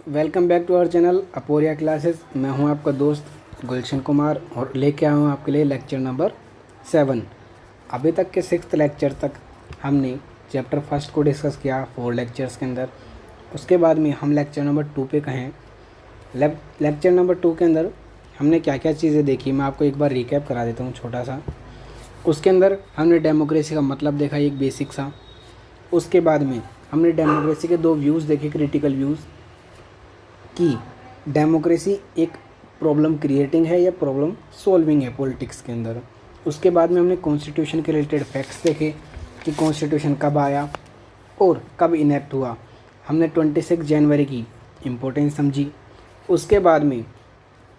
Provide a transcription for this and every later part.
Welcome back to our channel Aporia classes. मैं हूं आपका दोस्त गुलशन कुमार और लेके आया हूं आपके लिए लेक्चर नंबर 7। अभी तक के 6th लेक्चर तक हमने चैप्टर फर्स्ट को डिस्कस किया 4 लेक्चर्स के अंदर। उसके बाद में हम लेक्चर नंबर 2 पे कहें। लेक्चर नंबर 2 के अंदर हमने क्या क्या चीज़ें देखी, मैं आपको एक बार रिकैप करा देता हूँ छोटा सा। उसके अंदर हमने डेमोक्रेसी का मतलब देखा, एक बेसिक सा। उसके बाद में हमने डेमोक्रेसी के 2 व्यूज़ देखे, क्रिटिकल व्यूज़ कि डेमोक्रेसी एक प्रॉब्लम क्रिएटिंग है या प्रॉब्लम सॉल्विंग है पॉलिटिक्स के अंदर। उसके बाद में हमने कॉन्स्टिट्यूशन के रिलेटेड फैक्ट्स देखे कि कॉन्स्टिट्यूशन कब आया और कब इनेक्ट हुआ। हमने 26 जनवरी की इम्पोर्टेंस समझी। उसके बाद में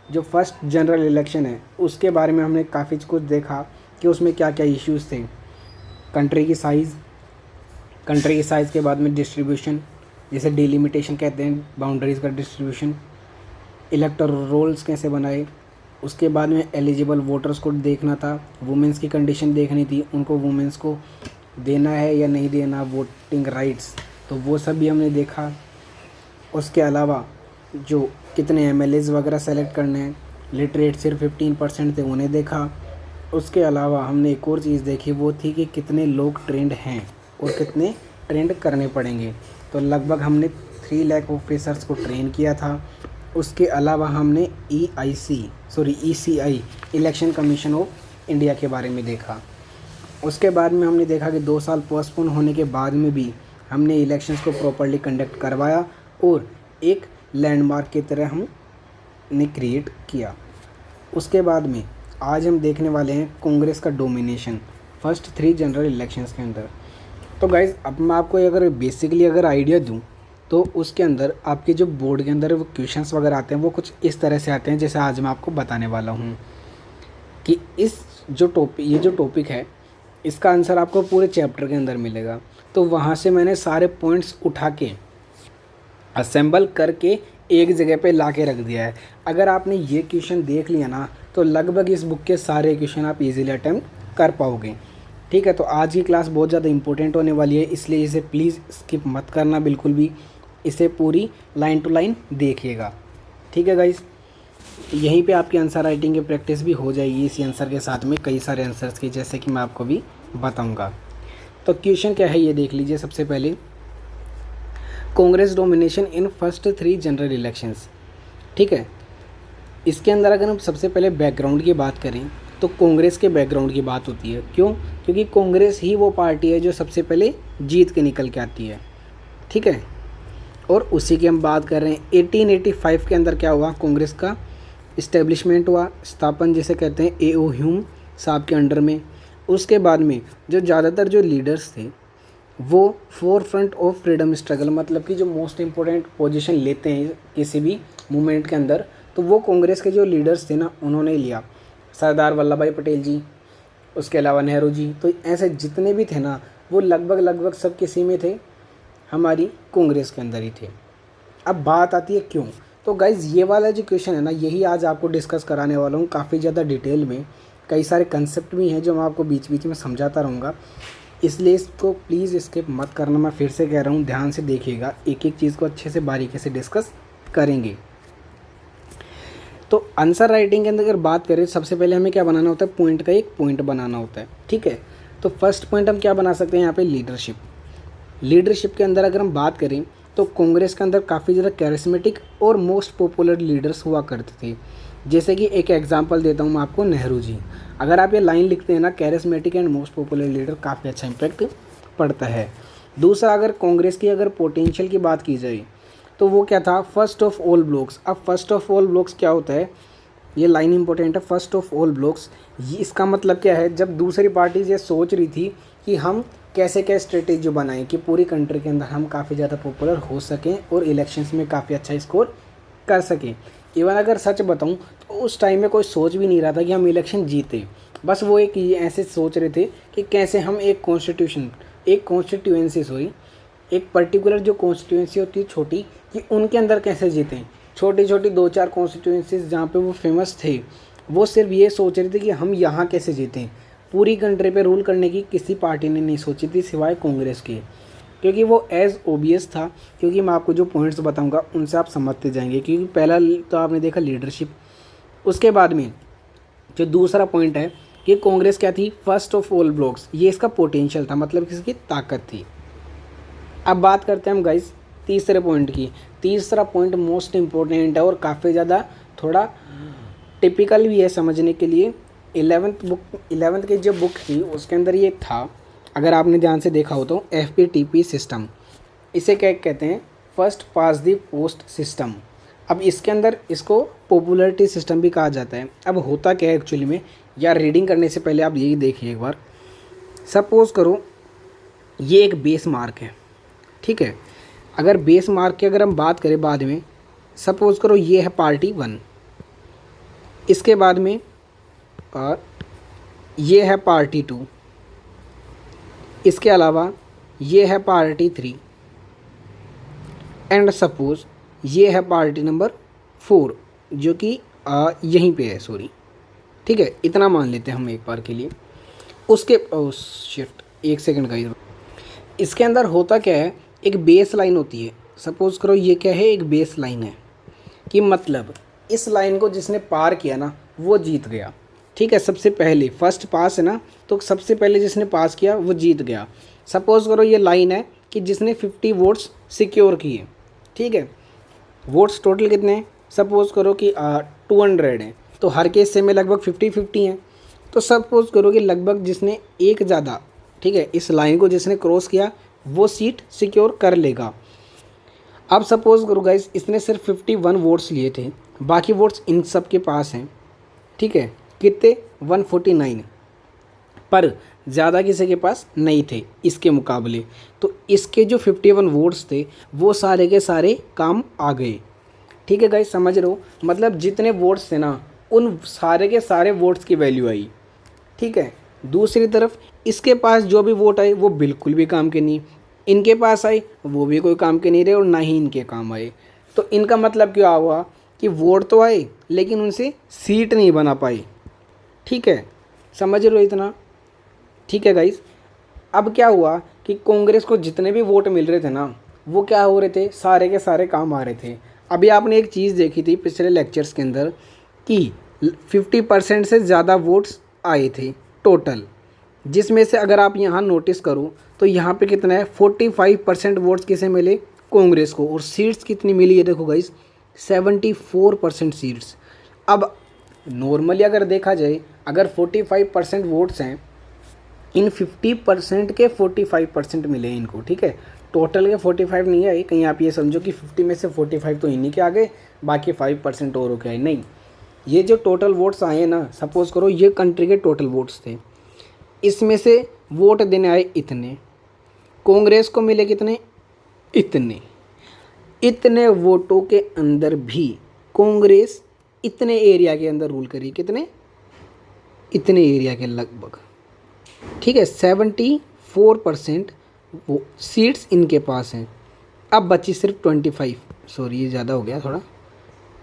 जो फर्स्ट जनरल इलेक्शन है उसके बारे में हमने काफ़ी कुछ देखा कि उसमें क्या क्या इश्यूज़ थे। कंट्री की साइज़ के बाद में डिस्ट्रीब्यूशन, जैसे डिलिमिटेशन कहते हैं, बाउंड्रीज़ का डिस्ट्रीब्यूशन, इलेक्टोरल रोल्स कैसे बनाए। उसके बाद में एलिजिबल वोटर्स को देखना था, वुमेंस की कंडीशन देखनी थी, उनको वुमेंस को देना है या नहीं देना वोटिंग राइट्स, तो वो सब भी हमने देखा। उसके अलावा जो कितने एमएलएज वगैरह सेलेक्ट करने हैं, लिटरेट सिर्फ 15% थे, उन्हें देखा। उसके अलावा हमने एक और चीज़ देखी, वो थी कि कितने लोग ट्रेंड हैं और कितने ट्रेंड करने पड़ेंगे। तो लगभग हमने 3 लाख ऑफिसर्स को ट्रेन किया था। उसके अलावा हमने ECI election commission of India के बारे में देखा। उसके बाद में हमने देखा कि 2 साल पोस्टपोन होने के बाद में भी हमने इलेक्शंस को प्रॉपर्ली कंडक्ट करवाया और एक लैंडमार्क की तरह हमने क्रिएट किया। उसके बाद में आज हम देखने वाले हैं कांग्रेस का डोमिनेशन फर्स्ट 3 जनरल इलेक्शंस के अंदर। तो गाइज़, अब मैं आपको अगर बेसिकली आइडिया दूं तो उसके अंदर आपके जो बोर्ड के अंदर वो क्वेश्चंस वगैरह आते हैं वो कुछ इस तरह से आते हैं जैसे आज मैं आपको बताने वाला हूं कि ये जो टॉपिक है इसका आंसर आपको पूरे चैप्टर के अंदर मिलेगा। तो वहाँ से मैंने सारे पॉइंट्स उठा के असेंबल करके एक जगह पे ला के रख दिया है। अगर आपने ये क्वेश्चन देख लिया ना तो लगभग इस बुक के सारे क्वेश्चन आप इजीली अटेम्प्ट कर पाओगे। ठीक है, तो आज की क्लास बहुत ज़्यादा इंपॉर्टेंट होने वाली है, इसलिए इसे प्लीज़ स्किप मत करना बिल्कुल भी, इसे पूरी लाइन टू लाइन देखिएगा। ठीक है गाइस, यहीं पे आपकी आंसर राइटिंग की प्रैक्टिस भी हो जाएगी इसी आंसर के साथ में कई सारे आंसर्स की, जैसे कि मैं आपको भी बताऊँगा। तो क्वेश्चन क्या है ये देख लीजिए। सबसे पहले Congress domination in first 3 general elections. ठीक है, इसके अंदर अगर हम सबसे पहले बैकग्राउंड की बात करें तो कांग्रेस के बैकग्राउंड की बात होती है। क्यों? क्योंकि कांग्रेस ही वो पार्टी है जो सबसे पहले जीत के निकल के आती है। ठीक है, और उसी की हम बात कर रहे हैं। 1885 के अंदर क्या हुआ, कांग्रेस का इस्टेब्लिशमेंट हुआ, स्थापन जिसे कहते हैं A.O. ह्यूम साहब के अंडर में। उसके बाद में जो ज़्यादातर जो लीडर्स थे वो four front of freedom struggle, मतलब कि जो मोस्ट इम्पोर्टेंट पोजीशन लेते हैं किसी भी मूवमेंट के अंदर, तो वो कांग्रेस के जो लीडर्स थे ना उन्होंने लिया। सरदार वल्लभ भाई पटेल जी, उसके अलावा नेहरू जी, तो ऐसे जितने भी थे ना वो लगभग सब किसी में थे, हमारी कांग्रेस के अंदर ही थे। अब बात आती है क्यों। तो गाइज़, ये वाला जो क्वेश्चन है ना यही आज आपको डिस्कस कराने वाला हूँ काफ़ी ज़्यादा डिटेल में। कई सारे कंसेप्ट भी हैं जो मैं आपको बीच बीच में समझाता रहूँगा, इसलिए इसको प्लीज़ स्किप मत करना। मैं फिर से कह रहा हूँ, ध्यान से देखिएगा, एक एक चीज़ को अच्छे से बारीकी से डिस्कस करेंगे। तो आंसर राइटिंग के अंदर अगर बात करें, सबसे पहले हमें क्या बनाना होता है, पॉइंट का एक पॉइंट बनाना होता है। ठीक है, तो फर्स्ट पॉइंट हम क्या बना सकते हैं यहाँ पे, लीडरशिप के अंदर अगर हम बात करें तो कांग्रेस के अंदर काफ़ी ज़्यादा कैरिस्मेटिक और मोस्ट पॉपुलर लीडर्स हुआ करते थे। जैसे कि एक एग्जांपल देता हूँ मैं आपको, नेहरू जी। अगर आप ये लाइन लिखते हैं ना, charismatic and most popular leader, काफ़ी अच्छा इम्पैक्ट पड़ता है। दूसरा, अगर कांग्रेस की पोटेंशियल की बात की जाए तो वो क्या था, फर्स्ट ऑफ ऑल ब्लॉक्स। अब फर्स्ट ऑफ ऑल ब्लॉक्स क्या होता है, ये लाइन इंपॉर्टेंट है, फर्स्ट ऑफ ऑल ब्लॉक्स। ये इसका मतलब क्या है, जब दूसरी पार्टीज ये सोच रही थी कि हम कैसे क्या स्ट्रेटेजी बनाएं कि पूरी कंट्री के अंदर हम काफ़ी ज़्यादा पॉपुलर हो सकें और इलेक्शंस में काफ़ी अच्छा स्कोर कर सकें। इवन अगर सच बताऊं तो उस टाइम में कोई सोच भी नहीं रहा था कि हम इलेक्शन जीते, बस वो एक ये ऐसे सोच रहे थे कि कैसे हम एक एक पर्टिकुलर जो कॉन्स्टिट्यूंसी होती है छोटी, कि उनके अंदर कैसे जीतें। छोटी छोटी 2-4 कॉन्स्टिट्यूंसीज जहाँ पे वो फेमस थे, वो सिर्फ ये सोच रहे थे कि हम यहाँ कैसे जीतें। पूरी कंट्री पे रूल करने की किसी पार्टी ने नहीं सोची थी सिवाय कांग्रेस की। क्योंकि वो एज ओबियस था, क्योंकि मैं आपको जो पॉइंट्स बताऊंगा उनसे आप समझते जाएंगे। क्योंकि पहला तो आपने देखा लीडरशिप, उसके बाद में जो दूसरा पॉइंट है कि कांग्रेस क्या थी, फर्स्ट ऑफ ऑल ब्लॉक्स, ये इसका पोटेंशियल था, मतलब किसकी ताकत थी। अब बात करते हैं हम गाइस तीसरे पॉइंट की। तीसरा पॉइंट मोस्ट इम्पोर्टेंट है और काफ़ी ज़्यादा थोड़ा टिपिकल भी है समझने के लिए। 11th की जो बुक थी उसके अंदर ये था, अगर आपने ध्यान से देखा हो तो, FPTP सिस्टम, इसे क्या कहते हैं, first pass the post system. अब इसके अंदर इसको पॉपुलैरिटी सिस्टम भी कहा जाता है। अब होता क्या है एक्चुअली में, या रीडिंग करने से पहले आप यही देखिए एक बार। सपोज करो ये एक बेस मार्क है, ठीक है। अगर बेस मार्क की अगर हम बात करें बाद में, सपोज करो ये है पार्टी 1, इसके बाद में और ये है पार्टी 2, इसके अलावा ये है पार्टी 3 एंड सपोज ये है पार्टी नंबर 4 जो कि यहीं पे है, सॉरी, ठीक है। इतना मान लेते हैं हम एक बार के लिए। उसके शिट, एक सेकंड का, इसके अंदर होता क्या है, एक बेस लाइन होती है। सपोज करो ये क्या है, एक बेस लाइन है, कि मतलब इस लाइन को जिसने पार किया ना वो जीत गया, ठीक है। सबसे पहले फर्स्ट पास है ना, तो सबसे पहले जिसने पास किया वो जीत गया। सपोज करो ये लाइन है कि जिसने 50 वोट्स सिक्योर किए, ठीक है। वोट्स टोटल कितने हैं, सपोज करो कि 200 हैं, तो हर के हिस्से में लगभग 50-50 हैं। तो सपोज करो कि लगभग जिसने एक ज़्यादा, ठीक है, इस लाइन को जिसने क्रॉस किया वो सीट सिक्योर कर लेगा। अब सपोज करो गाइस इसने सिर्फ 51 वोट्स लिए थे, बाकी वोट्स इन सब के पास हैं, ठीक है। कितने, 149, पर ज़्यादा किसी के पास नहीं थे इसके मुकाबले। तो इसके जो 51 वोट्स थे वो सारे के सारे काम आ गए, ठीक है गाइस, समझ रहे हो। मतलब जितने वोट्स थे ना उन सारे के सारे वोट्स की वैल्यू आई, ठीक है। दूसरी तरफ इसके पास जो भी वोट आए वो बिल्कुल भी काम के नहीं, इनके पास आए वो भी कोई काम के नहीं रहे और ना ही इनके काम आए। तो इनका मतलब क्या हुआ कि वोट तो आए लेकिन उनसे सीट नहीं बना पाई, ठीक है, समझ रहे हो इतना, ठीक है गाइस। अब क्या हुआ कि कांग्रेस को जितने भी वोट मिल रहे थे ना वो क्या हो रहे थे, सारे के सारे काम आ रहे थे। अभी आपने एक चीज़ देखी थी पिछले लेक्चर्स के अंदर कि 50% से ज़्यादा वोट्स आए थे टोटल, जिसमें से अगर आप यहाँ नोटिस करो तो यहाँ पे कितना है, 45% वोट्स किसे मिले, कांग्रेस को। और सीट्स कितनी मिली है देखो गाइस, 74% सीट्स। अब नॉर्मली अगर देखा जाए, अगर 45% वोट्स हैं, इन 50% के 45% मिले इनको, ठीक है। टोटल के 45 नहीं आए, कहीं आप ये समझो कि 50 में से 45 तो इन्हीं के आ गए, बाकी 5% और के आए, नहीं। ये जो टोटल वोट्स आए ना, सपोज करो ये कंट्री के टोटल वोट्स थे, इसमें से वोट देने आए इतने, कांग्रेस को मिले कितने, इतने। इतने वोटों के अंदर भी कांग्रेस इतने एरिया के अंदर रूल करी, कितने, इतने एरिया के लगभग, ठीक है। 74% वो सीट्स इनके पास हैं। अब बची सिर्फ 25, सॉरी ये ज़्यादा हो गया थोड़ा,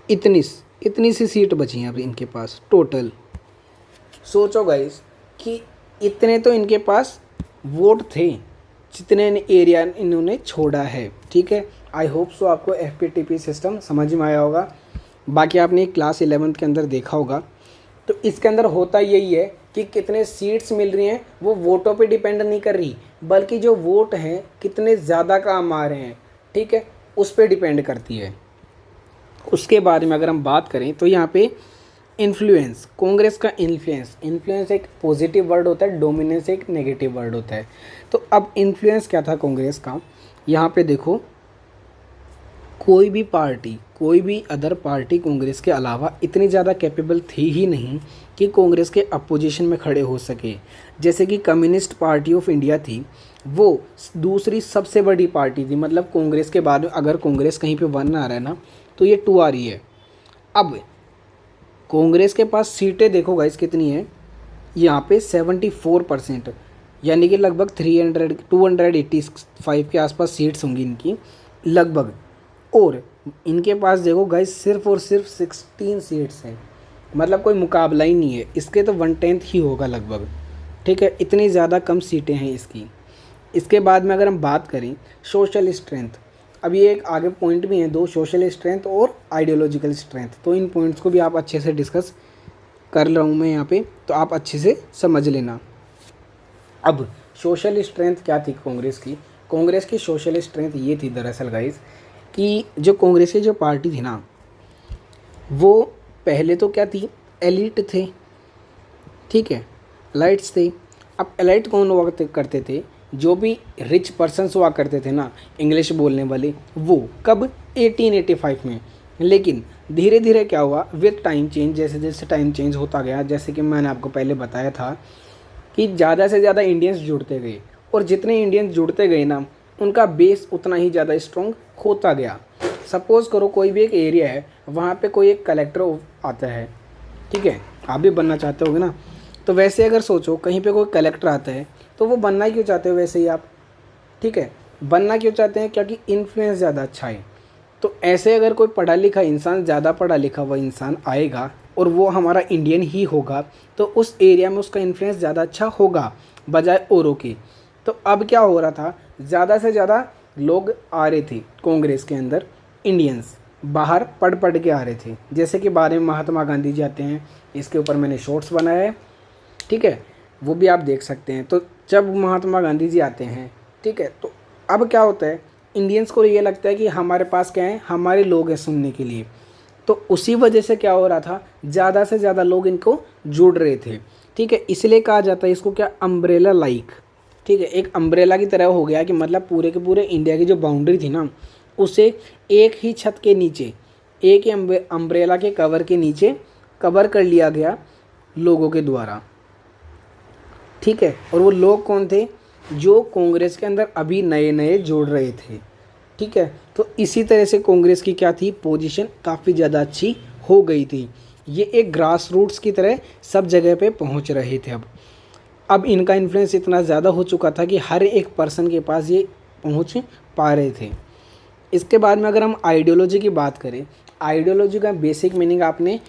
इतनी सी सीट बची हैं अब इनके पास टोटल। सोचो गाइस कि इतने तो इनके पास वोट थे जितने एरिया इन्होंने छोड़ा है, ठीक है। आई होप सो आपको FPTP सिस्टम समझ में आया होगा। बाकी आपने क्लास 11th के अंदर देखा होगा। तो इसके अंदर होता यही है कि कितने सीट्स मिल रही हैं वो वोटों पे डिपेंड नहीं कर रही, बल्कि जो वोट हैं कितने ज़्यादा काम आ रहे हैं, ठीक है, उस पर डिपेंड करती है। उसके बाद में अगर हम बात करें तो यहाँ पे इन्फ्लुएंस, कांग्रेस का इन्फ्लुएंस एक पॉजिटिव वर्ड होता है, डोमिनेंस एक नेगेटिव वर्ड होता है। तो अब इन्फ्लुएंस क्या था कांग्रेस का, यहाँ पे देखो, कोई भी पार्टी, कोई भी अदर पार्टी कांग्रेस के अलावा इतनी ज़्यादा कैपेबल थी ही नहीं कि कांग्रेस के अपोजिशन में खड़े हो सके। जैसे कि कम्युनिस्ट पार्टी ऑफ इंडिया थी, वो दूसरी सबसे बड़ी पार्टी थी, मतलब कांग्रेस के बाद अगर कांग्रेस कहीं पे 1 आ रहा है ना तो ये 2 आ रही है। अब कांग्रेस के पास सीटें देखो गाइस कितनी है, यहाँ पे 74%, यानी कि लगभग 285 के आसपास सीट्स होंगी इनकी लगभग। और इनके पास देखो गाइस सिर्फ और सिर्फ 16 सीट्स हैं, मतलब कोई मुकाबला ही नहीं है, इसके तो 1/10 ही होगा लगभग, ठीक है। इतनी ज़्यादा कम सीटें हैं इसकी। इसके बाद में अगर हम बात करें सोशल स्ट्रेंथ, अब ये एक आगे पॉइंट भी हैं दो, सोशल स्ट्रेंथ और आइडियोलॉजिकल स्ट्रेंथ, तो इन पॉइंट्स को भी आप अच्छे से डिस्कस कर रहा हूँ मैं यहाँ पे, तो आप अच्छे से समझ लेना। अब सोशल स्ट्रेंथ क्या थी कांग्रेस की सोशल स्ट्रेंथ ये थी दरअसल गाइस, कि जो कांग्रेस की जो पार्टी थी ना, वो पहले तो क्या थी, एलिट थे, ठीक है, एलाइट्स थे। अब एलाइट कौन हुआ करते थे, जो भी रिच पर्सन्स हुआ करते थे ना इंग्लिश बोलने वाले, वो कब 1885 में। लेकिन धीरे धीरे क्या हुआ विद टाइम चेंज, जैसे जैसे टाइम चेंज होता गया, जैसे कि मैंने आपको पहले बताया था कि ज़्यादा से ज़्यादा इंडियंस जुड़ते गए, और जितने इंडियंस जुड़ते गए ना उनका बेस उतना ही ज़्यादा स्ट्रॉन्ग होता गया। सपोज़ करो कोई भी एक एरिया है, वहाँ पे कोई एक कलेक्टर आता है, ठीक है, आप भी बनना चाहते होगे ना, तो वैसे अगर सोचो कहीं पे कोई कलेक्टर आता है तो वो बनना ही क्यों चाहते हो वैसे ही आप, ठीक है, बनना क्यों चाहते हैं, क्योंकि इन्फ्लुएंस ज़्यादा अच्छा है। तो ऐसे अगर कोई पढ़ा लिखा इंसान, ज़्यादा पढ़ा लिखा हुआ इंसान आएगा और वो हमारा इंडियन ही होगा, तो उस एरिया में उसका इन्फ्लुएंस ज़्यादा अच्छा होगा बजाय औरों के। तो अब क्या हो रहा था, ज़्यादा से ज़्यादा लोग आ रहे थे कांग्रेस के अंदर, इंडियंस बाहर पढ़ के आ रहे थे, जैसे कि बारे में महात्मा गांधी जी आते हैं, इसके ऊपर मैंने शॉर्ट्स बनाया है, ठीक है, वो भी आप देख सकते हैं। तो जब महात्मा गांधी जी आते हैं, ठीक है, तो अब क्या होता है, इंडियंस को ये लगता है कि हमारे पास क्या है, हमारे लोग हैं सुनने के लिए, तो उसी वजह से क्या हो रहा था, ज़्यादा से ज़्यादा लोग इनको जुड़ रहे थे, ठीक है, इसलिए कहा जाता है इसको क्या, अम्ब्रेला लाइक, ठीक है, एक अम्ब्रेला की तरह हो गया कि मतलब पूरे के पूरे इंडिया की जो बाउंड्री थी ना, उसे एक ही छत के नीचे, एक ही अम्ब्रेला के कवर के नीचे कवर कर लिया गया लोगों के द्वारा, ठीक है। और वो लोग कौन थे, जो कांग्रेस के अंदर अभी नए नए जुड़ रहे थे, ठीक है। तो इसी तरह से कांग्रेस की क्या थी, पोजीशन काफ़ी ज़्यादा अच्छी हो गई थी, ये एक ग्रास रूट्स की तरह सब जगह पे पहुंच रहे थे। अब इनका इन्फ्लुएंस इतना ज़्यादा हो चुका था कि हर एक पर्सन के पास ये पहुंच पा रहे थे। इसके बाद में अगर हम आइडियोलॉजी की बात करें, आइडियोलॉजी का बेसिक मीनिंग आपने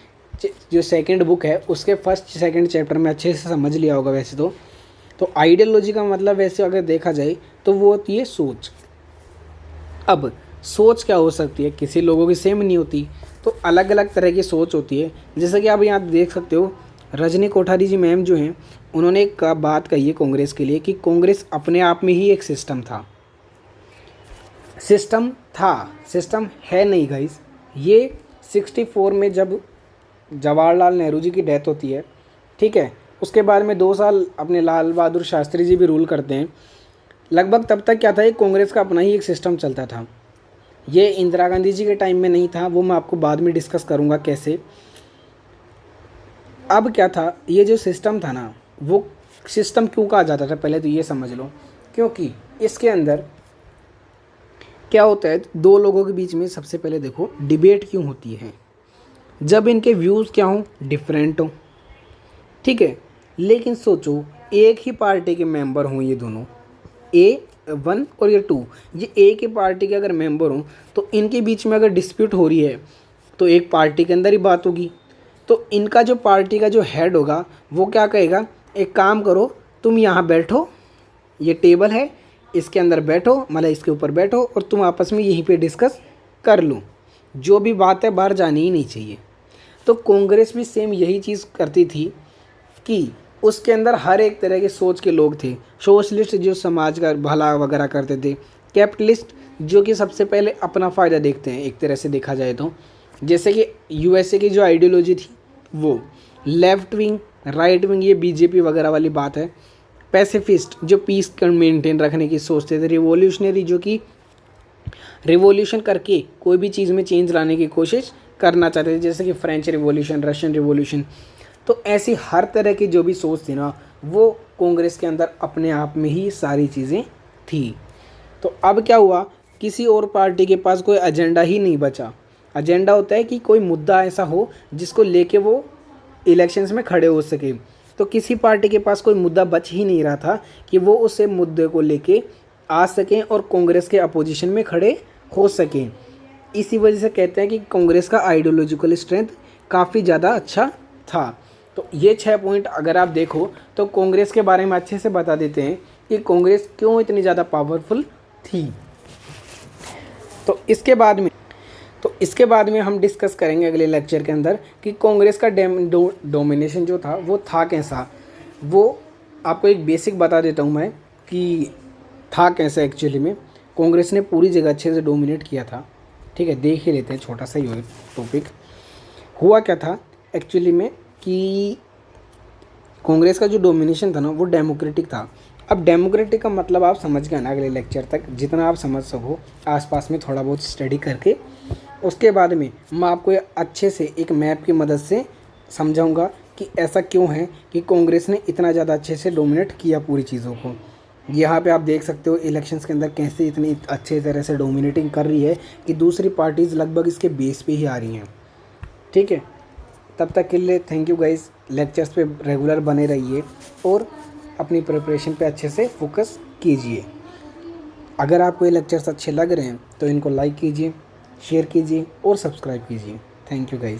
जो सेकंड बुक है उसके फर्स्ट सेकंड चैप्टर में अच्छे से समझ लिया होगा वैसे तो आइडियोलॉजी का मतलब वैसे अगर देखा जाए तो वो होती है सोच। अब सोच क्या हो सकती है, किसी लोगों की सेम नहीं होती, तो अलग अलग तरह की सोच होती है। जैसे कि आप यहाँ देख सकते हो, रजनी कोठारी जी मैम जो हैं, उन्होंने एक बात कही है कांग्रेस के लिए कि कांग्रेस अपने आप में ही एक सिस्टम था, सिस्टम है नहीं गाइस। ये 64 में जब जवाहरलाल नेहरू जी की डेथ होती है, ठीक है, उसके बाद में 2 साल अपने लाल बहादुर शास्त्री जी भी रूल करते हैं। लगभग तब तक क्या था, एक कांग्रेस का अपना ही एक सिस्टम चलता था। ये इंदिरा गांधी जी के टाइम में नहीं था, वो मैं आपको बाद में डिस्कस करूँगा कैसे। अब क्या था, ये जो सिस्टम था ना, वो सिस्टम क्यों कहा जाता था, पहले तो ये समझ लो। क्योंकि इसके अंदर क्या होता है, दो लोगों के बीच में सबसे पहले देखो डिबेट क्यों होती है, जब इनके व्यूज़ क्या हों, डिफरेंट हों, ठीक है। लेकिन सोचो एक ही पार्टी के मेंबर हों ये दोनों, A1 और ये 2, ये एक ही पार्टी के अगर मेंबर हों, तो इनके बीच में अगर डिस्प्यूट हो रही है तो एक पार्टी के अंदर ही बात होगी। तो इनका जो पार्टी का जो हेड होगा वो क्या कहेगा, एक काम करो तुम यहाँ बैठो, ये टेबल है इसके अंदर बैठो, मतलब इसके ऊपर बैठो और तुम आपस में यहीं पे डिस्कस कर लो, जो भी बात है बाहर जानी ही नहीं चाहिए। तो कांग्रेस भी सेम यही चीज़ करती थी कि उसके अंदर हर एक तरह के सोच के लोग थे। सोशलिस्ट जो समाज का भला वगैरह करते थे, कैपिटलिस्ट जो कि सबसे पहले अपना फ़ायदा देखते हैं एक तरह से देखा जाए तो, जैसे कि यूएसए की जो आइडियोलॉजी थी वो, लेफ्ट विंग राइट विंग ये बीजेपी वगैरह वाली बात है। पैसिफिस्ट जो पीस को मेंटेन रखने की सोचते थे। रिवॉल्यूशनरी जो कि रिवॉल्यूशन करके कोई भी चीज़ में चेंज लाने की कोशिश करना चाहते थे, जैसे कि फ्रेंच रिवॉल्यूशन, रशियन रिवॉल्यूशन। तो ऐसी हर तरह की जो भी सोच थी ना, वो कांग्रेस के अंदर अपने आप में ही सारी चीज़ें थी। तो अब क्या हुआ, किसी और पार्टी के पास कोई एजेंडा ही नहीं बचा। एजेंडा होता है कि कोई मुद्दा ऐसा हो जिसको लेके वो इलेक्शंस में खड़े हो सके। तो किसी पार्टी के पास कोई मुद्दा बच ही नहीं रहा था कि वो उस मुद्दे को लेके आ सकें और कांग्रेस के अपोजिशन में खड़े हो सकें। इसी वजह से कहते हैं कि कांग्रेस का आइडियोलॉजिकल स्ट्रेंथ काफ़ी ज़्यादा अच्छा था। तो ये 6 पॉइंट अगर आप देखो तो कांग्रेस के बारे में अच्छे से बता देते हैं कि कांग्रेस क्यों इतनी ज़्यादा पावरफुल थी। तो इसके बाद में हम डिस्कस करेंगे अगले लेक्चर के अंदर कि कांग्रेस का डोमिनेशन जो था वो था कैसा। वो आपको एक बेसिक बता देता हूँ मैं कि था कैसा। एक्चुअली में कांग्रेस ने पूरी जगह अच्छे से डोमिनेट किया था। ठीक है, देख ही लेते हैं, छोटा सा ही हो टॉपिक। हुआ क्या था एक्चुअली में कि कांग्रेस का जो डोमिनेशन था ना वो डेमोक्रेटिक था। अब डेमोक्रेटिक का मतलब आप समझ गए ना, अगले लेक्चर तक जितना आप समझ सको आसपास में थोड़ा बहुत स्टडी करके। उसके बाद में मैं आपको अच्छे से एक मैप की मदद से समझाऊंगा कि ऐसा क्यों है कि कांग्रेस ने इतना ज़्यादा अच्छे से डोमिनेट किया पूरी चीज़ों को। यहाँ पे आप देख सकते हो इलेक्शंस के अंदर कैसे इतनी अच्छे तरह से डोमिनेटिंग कर रही है कि दूसरी पार्टीज़ लगभग इसके बेस पे ही आ रही हैं। ठीक है, तब तक के लिए थैंक यू गाइस। लेक्चर्स पे रेगुलर बने रहिए और अपनी प्रिपरेशन पे अच्छे से फोकस कीजिए। अगर आपको ये लेक्चर्स अच्छे लग रहे हैं तो इनको लाइक कीजिए, शेयर कीजिए और सब्सक्राइब कीजिए। Thank you guys.